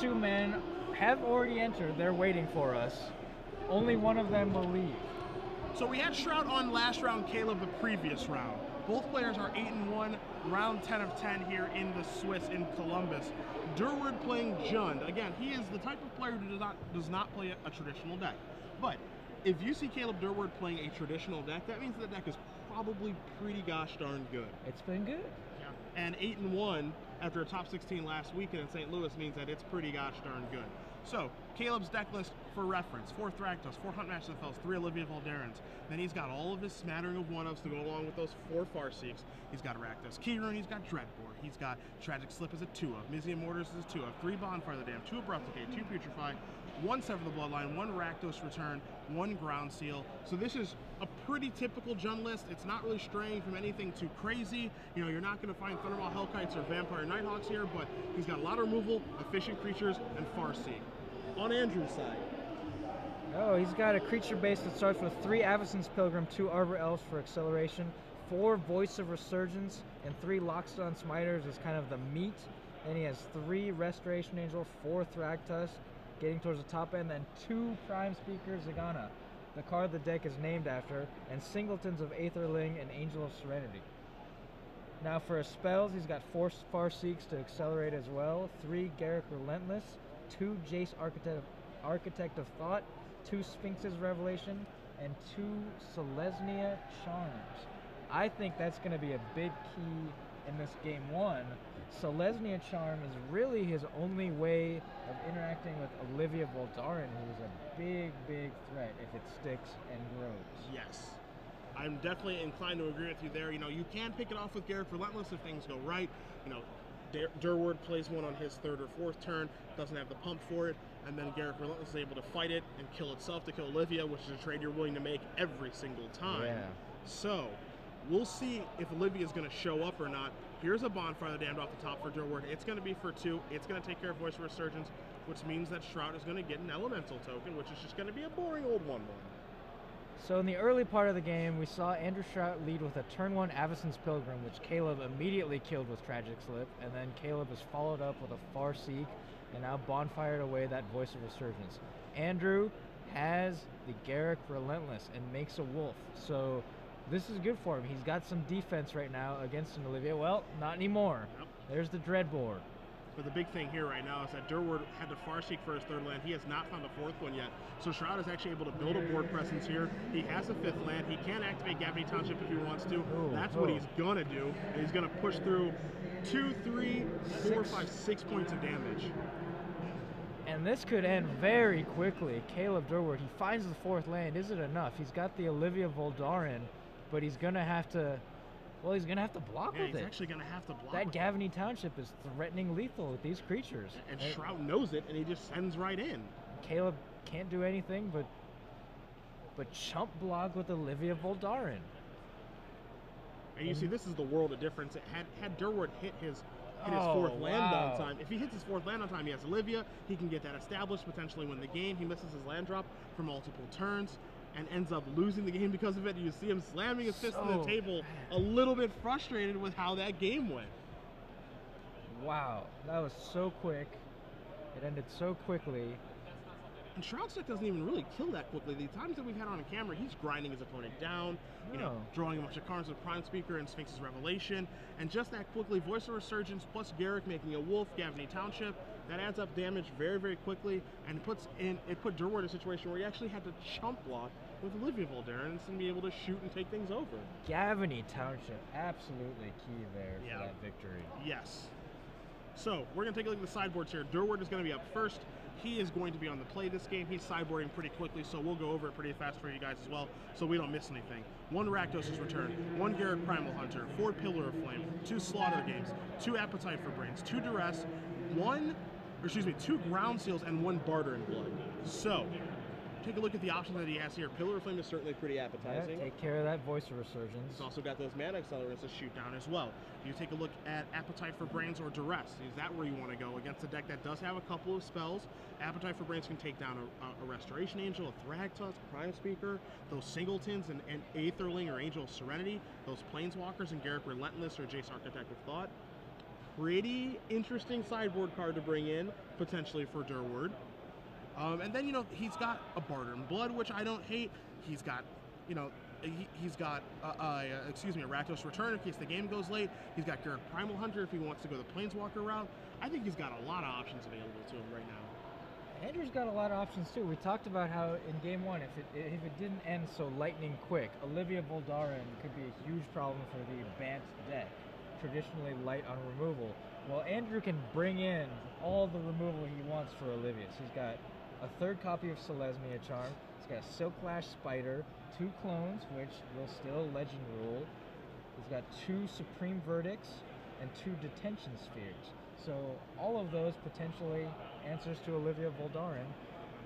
two men have already entered. They're waiting for us. Only one of them will leave. So we had Shrout on last round, Caleb the previous round. Both players are 8-1, round 10 of 10 here in the Swiss in Columbus. Durward playing Jund. Again, he is the type of player who does not play a traditional deck. But if you see Caleb Durward playing a traditional deck, that means the deck is probably pretty gosh darn good. It's been good. Yeah. And 8-1 after a top 16 last weekend in St. Louis means that it's pretty gosh darn good. So, Caleb's deck list for reference: 4 Thragtusk, 4 Hunt Master Fells, 3 Olivia Valderans. Then he's got all of his smattering of 1-ofs to go along with those 4 Farseeks. He's got Rakdos Keyrune, he's got Dreadbore, he's got Tragic Slip as a 2-of, Mizium Mortars as a 2-of, 3 Bonfire the Dam, 2 Abrupt Decay, 2 Putrefy, 1 Sever the Bloodline, 1 Rakdos Return, 1 Ground Seal. So this is a pretty typical Jund list. It's not really straying from anything too crazy. You know, you're not going to find Thunderball Hellkites or Vampire Nighthawks here, but he's got a lot of removal, efficient creatures, and Farseek. On Andrew's side. Oh, he's got a creature base that starts with 3 Avacyn's Pilgrim, 2 Arbor Elves for acceleration, 4 Voice of Resurgence, and 3 Lockstone Smiters is kind of the meat. Then he has 3 Restoration Angel, 4 Thragtusk, getting towards the top end, then 2 Prime Speaker Zagana, the card the deck is named after, and singletons of Aetherling and Angel of Serenity. Now for his spells, he's got 4 Farseeks to accelerate as well, 3 Garruk Relentless, 2 Jace Architect of Thought, 2 Sphinx's Revelation, and 2 Selesnya Charms. I think that's going to be a big key in this game 1. Selesnya Charm is really his only way of interacting with Olivia Voldaren, who is a big, big threat if it sticks and grows. Yes. I'm definitely inclined to agree with you there. You know, you can pick it off with Garruk Relentless if things go right. You know, Durward plays one on his 3rd or 4th turn, doesn't have the pump for it, and then Garruk Relentless is able to fight it and kill itself to kill Olivia, which is a trade you're willing to make every single time. Yeah. So, we'll see if Olivia is going to show up or not. Here's a Bonfire the Damned off the top for Durward. It's going to be for 2. It's going to take care of Voice of Resurgence, which means that Shrout is going to get an Elemental token, which is just going to be a boring old 1-1. So in the early part of the game, we saw Andrew Shrout lead with a turn 1 Avacyn's Pilgrim, which Caleb immediately killed with Tragic Slip, and then Caleb has followed up with a Farseek, and now bonfired away that Voice of Resurgence. Andrew has the Garruk Relentless and makes a wolf, so this is good for him. He's got some defense right now against an Olivia. Well, not anymore. Yep. There's the Dreadbore. But the big thing here right now is that Durward had to Farseek for his 3rd land. He has not found a 4th one yet. So Shrout is actually able to build a board presence here. He has a 5th land. He can activate Gavany Township if he wants to. That's what he's going to do. And he's going to push through 2, 3, 4, 5, 6 points of damage. And this could end very quickly. Caleb Durward, he finds the 4th land. Is it enough? He's got the Olivia Voldaren, but he's going to have to... Well, he's going to have to block with it. He's actually going to have to block that with Gavany Township is threatening lethal with these creatures. And Shrout knows it, and he just sends right in. Caleb can't do anything but chump block with Olivia Voldaren. And you see, this is the world of difference. Had Durward hit his 4th land on time. If he hits his 4th land on time, he has Olivia. He can get that established, potentially win the game. He misses his land drop for multiple turns and ends up losing the game because of it. You see him slamming his fist on the table, a little bit frustrated with how that game went. Wow, that was so quick. It ended so quickly. And Shrout's deck doesn't even really kill that quickly. The times that we've had on camera, he's grinding his opponent down, you know, drawing a bunch of cards with Prime Speaker and Sphinx's Revelation, and just that quickly, Voice of Resurgence plus Garruk making a wolf, Gavany Township, that adds up damage very, very quickly, and it put Durward in a situation where he actually had to chump block with Olivia Voldaren and be able to shoot and take things over. Gavany Township, absolutely key there for that victory. Yes. So, we're going to take a look at the sideboards here. Durward is going to be up first. He is going to be on the play this game. He's sideboarding pretty quickly, so we'll go over it pretty fast for you guys as well, so we don't miss anything. 1 Rakdos' Return, 1 Garruk Primal Hunter, 4 Pillar of Flame, 2 Slaughter Games, 2 Appetite for Brains, 2 Duress, 2 Ground Seals, and 1 Barter in Blood. So, take a look at the options that he has here. Pillar of Flame is certainly pretty appetizing. Yeah, take care of that Voice of Resurgence. He's also got those mana accelerants to shoot down as well. You take a look at Appetite for Brains or Duress. Is that where you want to go against a deck that does have a couple of spells? Appetite for Brains can take down a Restoration Angel, a Thragtusk, Prime Speaker, those singletons, and Aetherling or Angel of Serenity, those Planeswalkers and Garruk Relentless or Jace Architect of Thought. Pretty interesting sideboard card to bring in. potentially for Durward. And then, he's got a Barter in Blood, which I don't hate. He's got, he's got, a Rakdos Return in case the game goes late. He's got Garruk Primal Hunter if he wants to go the Planeswalker route. I think he's got a lot of options available to him right now. Andrew's got a lot of options too. We talked about how in game one, if it didn't end so lightning quick, Olivia Voldaren could be a huge problem for the Bant deck, traditionally light on removal. Well, Andrew can bring in all the removal he wants for Olivia. So he's got a third copy of Selesnya Charm. He's got a Silklash Spider, 2 clones, which will still Legend Rule. He's got 2 Supreme Verdicts and 2 Detention Spheres. So all of those potentially answers to Olivia Voldaren.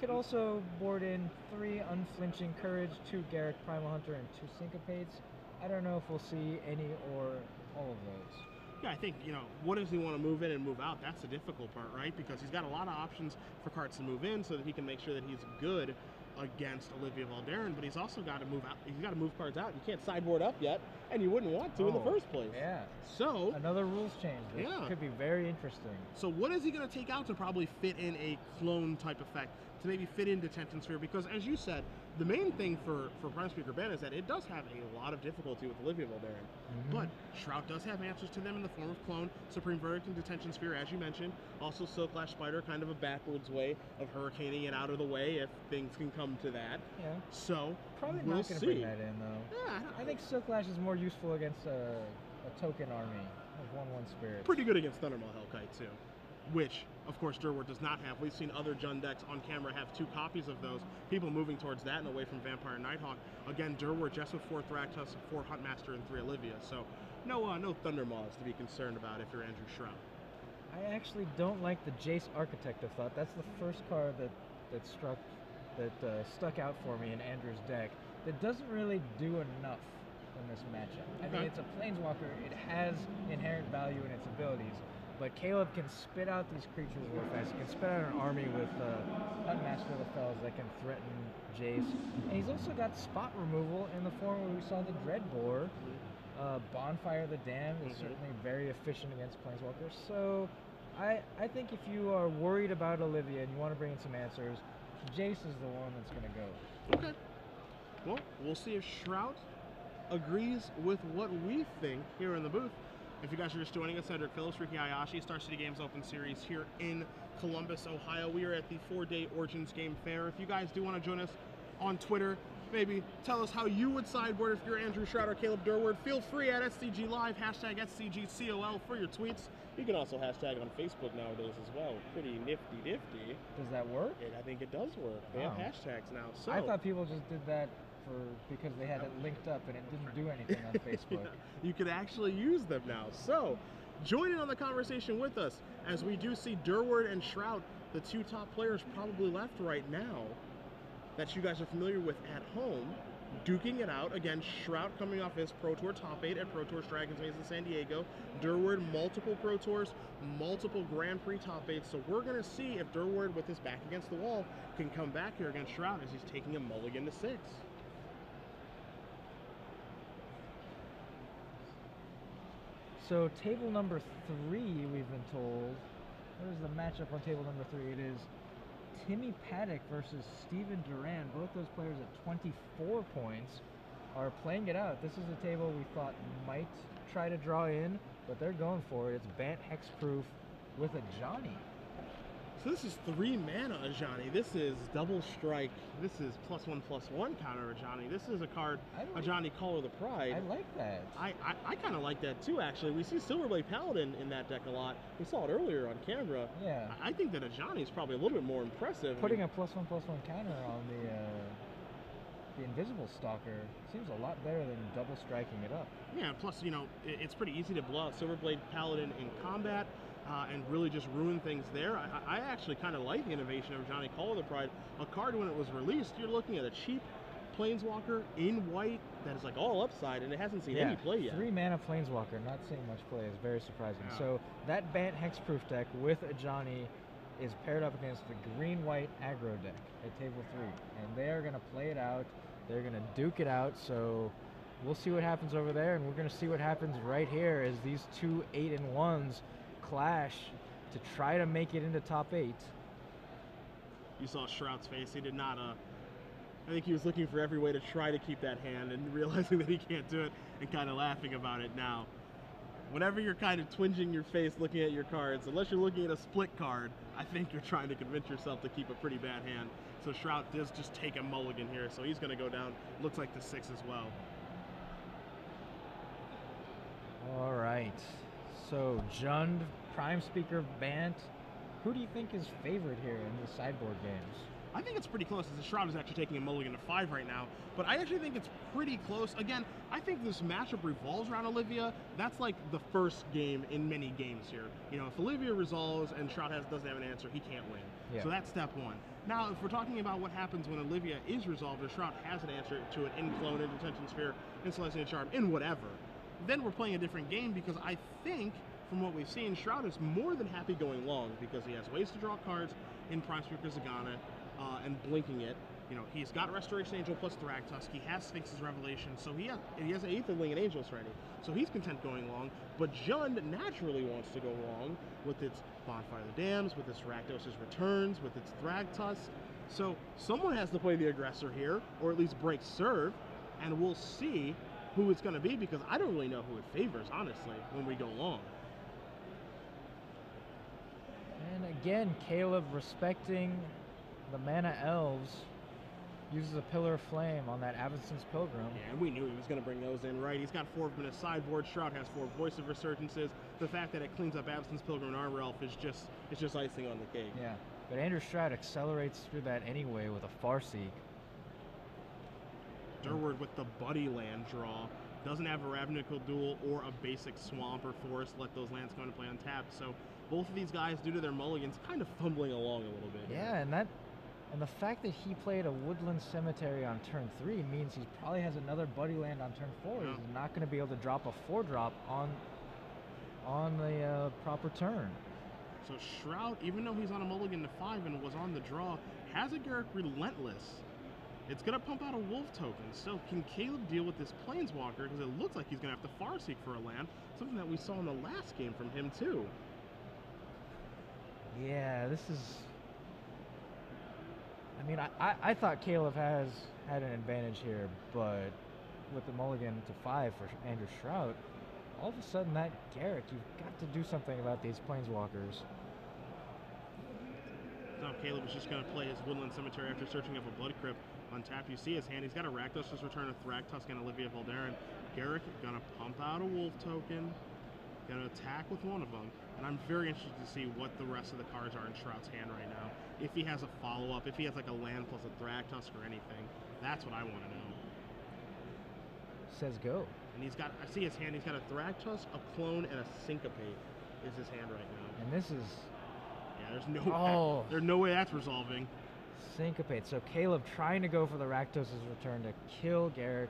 Could also board in 3 Unflinching Courage, 2 Garruk Primal Hunter, and 2 Syncopates. I don't know if we'll see any or all of those. Yeah, I think, what does he want to move in and move out? That's the difficult part, right? Because he's got a lot of options for cards to move in so that he can make sure that he's good against Olivia Voldaren, but he's also got to move out. He's got to move cards out. You can't sideboard up yet, and you wouldn't want to in the first place. Yeah. So another rules change. This could be very interesting. So what is he going to take out to probably fit in a clone type effect, to maybe fit in Detention Sphere? Because as you said, the main thing for Prime Speaker Ben is that it does have a lot of difficulty with Olivia Voldaren. But Shrout does have answers to them in the form of Clone, Supreme Verdict, and Detention Sphere, as you mentioned. Also Silklash Spider, kind of a backwards way of hurricaning it out of the way if things can come to that. Yeah. So probably we'll not going to bring that in, though. Yeah, I think Silklash is more useful against a token army of 1/1 Spirit. Pretty good against Thundermaw Hellkite, too. Which, of course, Durward does not have. We've seen other Jund decks on camera have 2 copies of those. People moving towards that and away from Vampire Nighthawk. Again, Durward just with 4 Thraktos, 4 Huntmaster, and 3 Olivia. So, no Thundermaws to be stuck about if you're Andrew Shrout. I actually don't like the Jace Architect of Thought. That's the first card that stuck out for me in Andrew's deck. That doesn't really do enough in this matchup. I mean, it's a Planeswalker. It has inherent value in its abilities. But Caleb can spit out these creatures real fast. He can spit out an army with Huntmaster of the Fells that can threaten Jace. And he's also got spot removal in the form where we saw the Dreadbore. Bonfire of the Damned is certainly very efficient against Planeswalkers. So I think if you are worried about Olivia and you want to bring in some answers, Jace is the one that's going to go. Okay. Well, we'll see if Shrout agrees with what we think here in the booth. If you guys are just joining us, Cedric Phillips, Ricky Hayashi, Star City Games Open Series here in Columbus, Ohio. We are at the 4-day Origins Game Fair. If you guys do want to join us on Twitter, maybe tell us how you would sideboard if you're Andrew Shrout or Caleb Durward. Feel free at SCG Live, hashtag SCGCOL for your tweets. You can also hashtag it on Facebook nowadays as well. Pretty nifty. Does that work? I think it does work. They have hashtags now. So I thought people just did that because they had it linked up and it didn't do anything on Facebook. You could actually use them now. So join in on the conversation with us as we do see Durward and Shrout, the 2 top players probably left right now that you guys are familiar with at home, duking it out. Again, Shrout coming off his Pro Tour top 8 at Pro Tour Dragons Maze in San Diego. Durward, multiple Pro Tours, multiple Grand Prix top 8s. So we're going to see if Durward, with his back against the wall, can come back here against Shrout as he's taking a mulligan to 6. So table number 3, we've been told. What is the matchup on table number 3? It is Timmy Paddock versus Steven Duran. Both those players at 24 points are playing it out. This is a table we thought might try to draw in, but they're going for it. It's Bant Hexproof with a Johnny. So this is 3 mana Ajani. This is double strike. This is +1/+1 counter Ajani. This is a card, Ajani Caller the Pride. I like that. I kind of like that too, actually. We see Silverblade Paladin in that deck a lot. We saw it earlier on camera. Yeah. I think that Ajani is probably a little bit more impressive. Putting a +1/+1 counter on the Invisible Stalker seems a lot better than double striking it up. Yeah, plus, it's pretty easy to blow out Silverblade Paladin in combat. And really just ruin things there. I actually kind of like the innovation of Johnny Call of the Pride. A card, when it was released, you're looking at a cheap Planeswalker in white that is like all upside, and it hasn't seen any play yet. 3 mana Planeswalker, not seeing much play, is very surprising. Yeah. So that Bant Hexproof deck with a Johnny is paired up against the green-white aggro deck at table 3. And they are going to play it out. They're going to duke it out. So we'll see what happens over there, and we're going to see what happens right here as these 2 8-1s clash. to try to make it into top 8. You saw Shrout's face. He did not, I think he was looking for every way to try to keep that hand and realizing that he can't do it and kind of laughing about it now. Whenever you're kind of twinging your face looking at your cards, unless you're looking at a split card, I think you're trying to convince yourself to keep a pretty bad hand. So Shrout does just take a mulligan here, so he's going to go down. Looks like the 6 as well. All right. So Jund, Prime Speaker, Bant. Who do you think is favored here in the sideboard games? I think it's pretty close, as the Shrout is actually taking a mulligan to 5 right now, but I actually think it's pretty close. Again, I think this matchup revolves around Olivia. That's like the first game in many games here. You know, if Olivia resolves and Shrout doesn't have an answer, he can't win. Yeah. So that's step 1. Now, if we're talking about what happens when Olivia is resolved or Shrout has an answer to it in Clone, in Detention Sphere, in Celestial Charm, in whatever, then we're playing a different game, because I think, from what we've seen, Shrout is more than happy going long, because he has ways to draw cards in Prime Speaker Zagana, and blinking it. You know, he's got Restoration Angel plus Thragtusk. He has Sphinx's Revelation, so he has Aetherling and Angels ready. So he's content going long. But Jund naturally wants to go long with its Bonfire of the Dams, with its Rakdos' Returns, with its Thragtusk. So someone has to play the aggressor here, or at least break serve, and we'll see who it's going to be, because I don't really know who it favors, honestly, when we go long. And again, Caleb, respecting the Mana Elves, uses a Pillar of Flame on that Avacyn's Pilgrim. Yeah, and we knew he was going to bring those in, right? He's got 4 of them in his sideboard. Shrout has 4 Voice of Resurgences. The fact that it cleans up Avacyn's Pilgrim and Armor Elf is just icing on the cake. Yeah, but Andrew Shrout accelerates through that anyway with a Farseek. Durward with the Buddy land draw. Doesn't have a Ravnical Duel or a basic Swamp or Forest. Let those lands come into play untapped. So both of these guys, due to their mulligans, kind of fumbling along a little bit. Yeah, and the fact that he played a Woodland Cemetery on turn 3 means he probably has another Buddy land on turn 4. Yeah. He's not going to be able to drop a 4-drop on the proper turn. So Shrout, even though he's on a mulligan to 5 and was on the draw, has a Garruk Relentless. It's going to pump out a Wolf token. So can Caleb deal with this Planeswalker? Because it looks like he's going to have to Farseek for a land. Something that we saw in the last game from him, too. Yeah, this is... I mean, I thought Caleb had an advantage here, but with the mulligan to 5 for Andrew Shrout, all of a sudden that Garruk, you've got to do something about these Planeswalkers. So Caleb is just going to play his Woodland Cemetery after searching up a Blood Crypt. Untap, you see his hand. He's got a Rakdos' Return, a Thragtusk, and Olivia Voldaren. Garruk going to pump out a Wolf token. Going to attack with one of them. And I'm very interested to see what the rest of the cards are in Shrout's hand right now. If he has a follow-up, if he has like a land plus a Thragtusk or anything. That's what I want to know. Says go. And he's got, I see his hand, he's got a Thragtusk, a Clone, and a Syncopate is his hand right now. And this is... Yeah, there's no way that's resolving. Syncopate. So Caleb trying to go for the Rakdos' Return to kill Garruk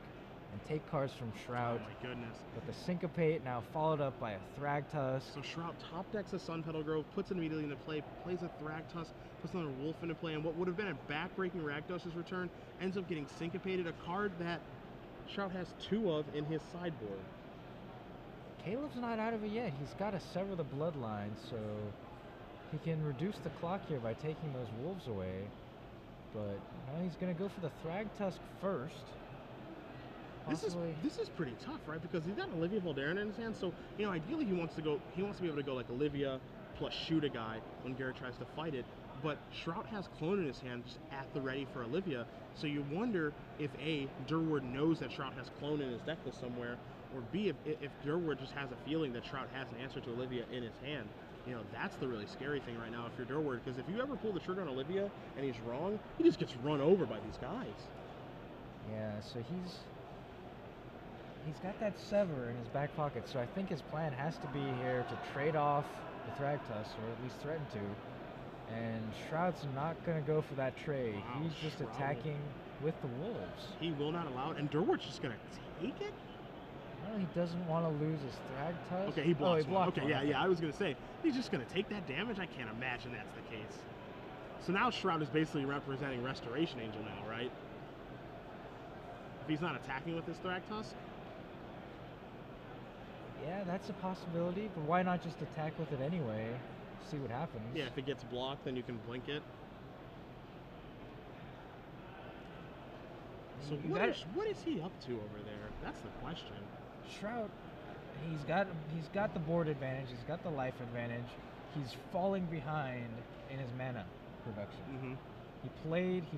and take cards from Shrout. Oh my goodness. But the Syncopate now followed up by a Thragtusk. So Shrout top decks a Sun Petal Grove, puts it immediately into play, plays a Thragtusk, puts another Wolf into play, and what would have been a backbreaking Rakdos' Return ends up getting Syncopated, a card that Shrout has 2 of in his sideboard. Caleb's not out of it yet. He's got to sever the bloodline, so he can reduce the clock here by taking those wolves away. But now he's going to go for the Thragtusk first. This is pretty tough, right? Because he's got Olivia Voldaren in his hand, so you know, ideally he wants to be able to go like Olivia plus shoot a guy when Garruk tries to fight it. But Shrout has Clone in his hand just at the ready for Olivia, so you wonder if A, Durward knows that Shrout has Clone in his deck list somewhere, or B, if Durward just has a feeling that Shrout has an answer to Olivia in his hand. You know, that's the really scary thing right now if you're Durward, because if you ever pull the trigger on Olivia and he's wrong, he just gets run over by these guys. Yeah, so he's got that sever in his back pocket, so I think his plan has to be here to trade off the Thragtusk, or at least threaten to. And Shroud's not going to go for that trade. Wow, he's just Shroud. attacking with the wolves. He will not allow it, and Durward's just going to take it? Well, he doesn't want to lose his Thragtusk. Okay, he blocks one. Okay, one. yeah, I was going to say, he's just going to take that damage? I can't imagine that's the case. So now Shroud is basically representing Restoration Angel now, right? If he's not attacking with his Thragtusk? Yeah, that's a possibility, but why not just attack with it anyway? see what happens. Yeah, if it gets blocked, then you can blink it. So what is he up to over there? That's the question. Shrout, he's got the board advantage. He's got the life advantage. He's falling behind in his mana production. Mm-hmm. He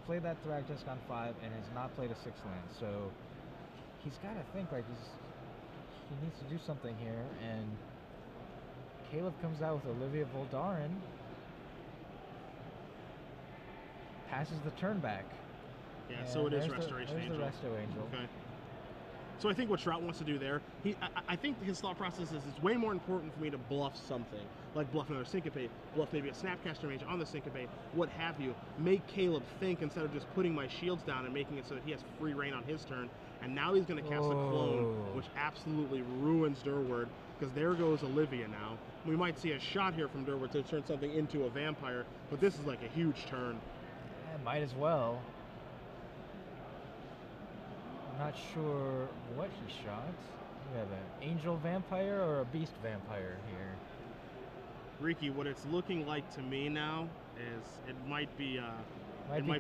played that Thragtusk on 5 and has not played a 6 land. So he's got to think like he needs to do something here. And Caleb comes out with Olivia Voldaren, passes the turn back. Yeah, and so it is there's Restoration Angel. There's the Resto Angel. Okay. So I think what Shrout wants to do there, I think his thought process is it's way more important for me to bluff something, like bluff another Syncopate, bluff maybe a Snapcaster Mage on the Syncopate, what have you. Make Caleb think instead of just putting my shields down and making it so that he has free reign on his turn. And now he's going to cast a clone, which absolutely ruins Durward, because there goes Olivia now. We might see a shot here from Durward to turn something into a vampire, but this is like a huge turn. Yeah, might as well. I'm not sure what he shot. We have an angel vampire or a beast vampire here. Ricky, what it's looking like to me now is it might be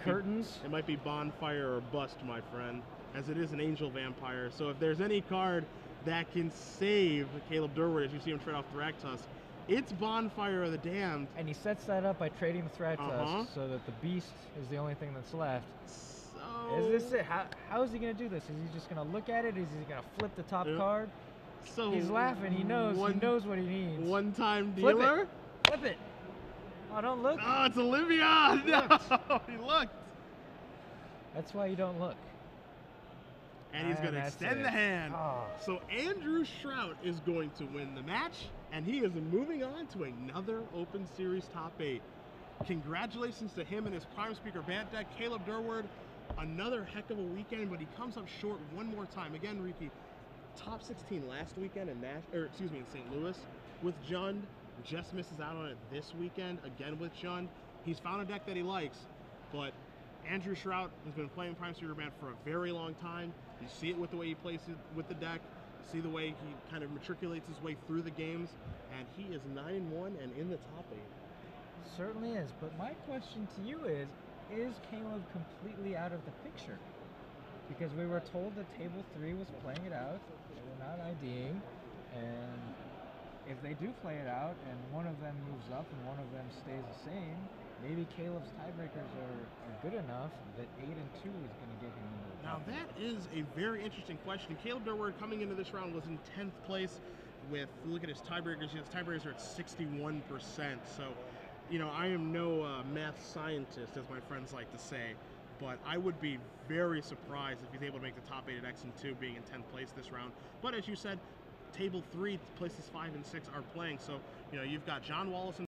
curtains. It might be bonfire or bust, my friend, as it is an angel vampire. So if there's any card that can save Caleb Durward, as you see him trade off Thragtusk, it's Bonfire of the Damned. And he sets that up by trading the Thragtusk so that the beast is the only thing that's left. Is this it? How is he going to do this? Is he just going to look at it? Is he going to flip the top card? So he's laughing. He knows what he needs. One-time dealer? Flip it. Oh, don't look. Oh, it's Olivia. No, he looked. That's why you don't look. And he's going to extend the hand. Oh. So Andrew Shrout is going to win the match, and he is moving on to another Open Series top 8. Congratulations to him and his Prime Speaker Bant deck. Caleb Durward, another heck of a weekend, but he comes up short one more time. Again, Ricky, top 16 last weekend in St. Louis with Jund. Just misses out on it this weekend again with Jund. He's found a deck that he likes, but Andrew Shrout has been playing Prime Speaker Bant for a very long time. You see it with the way he plays it with the deck. You see the way he kind of matriculates his way through the games, and he is 9-1 and in the top 8. Certainly is, but my question to you is Caleb completely out of the picture? Because we were told that Table 3 was playing it out, they were not IDing, and if they do play it out and one of them moves up and one of them stays the same, maybe Caleb's tiebreakers are good enough that 8 and 2 is going to get him into the Now top. that is a very interesting question. Caleb Durward coming into this round was in 10th place with, look at his tiebreakers, his tiebreakers are at 61%, so you know, I am no math scientist, as my friends like to say, but I would be very surprised if he's able to make the top 8 at X and 2, being in 10th place this round. But as you said, Table 3, places 5 and 6 are playing, so you know, you've got John Wallace in